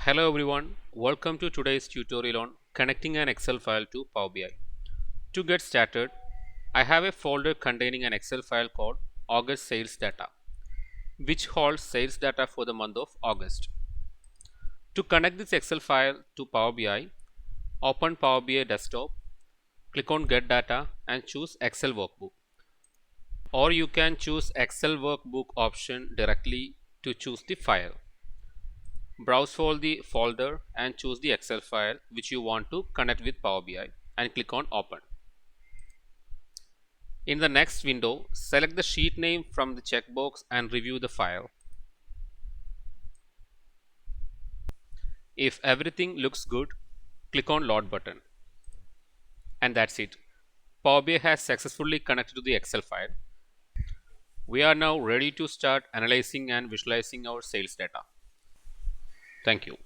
Hello everyone, welcome to today's tutorial on connecting an Excel file to Power BI. To get started, I have a folder containing an Excel file called August sales data, which holds sales data for the month of August. To connect this Excel file to Power BI, open Power BI desktop, click on Get Data and choose Excel Workbook. Or you can choose Excel Workbook option directly to choose the file. Browse for the folder and choose the Excel file which you want to connect with Power BI and click on Open. In the next window, select the sheet name from the checkbox and review the file. If everything looks good, click on Load button. And that's it. Power BI has successfully connected to the Excel file. We are now ready to start analyzing and visualizing our sales data. Thank you.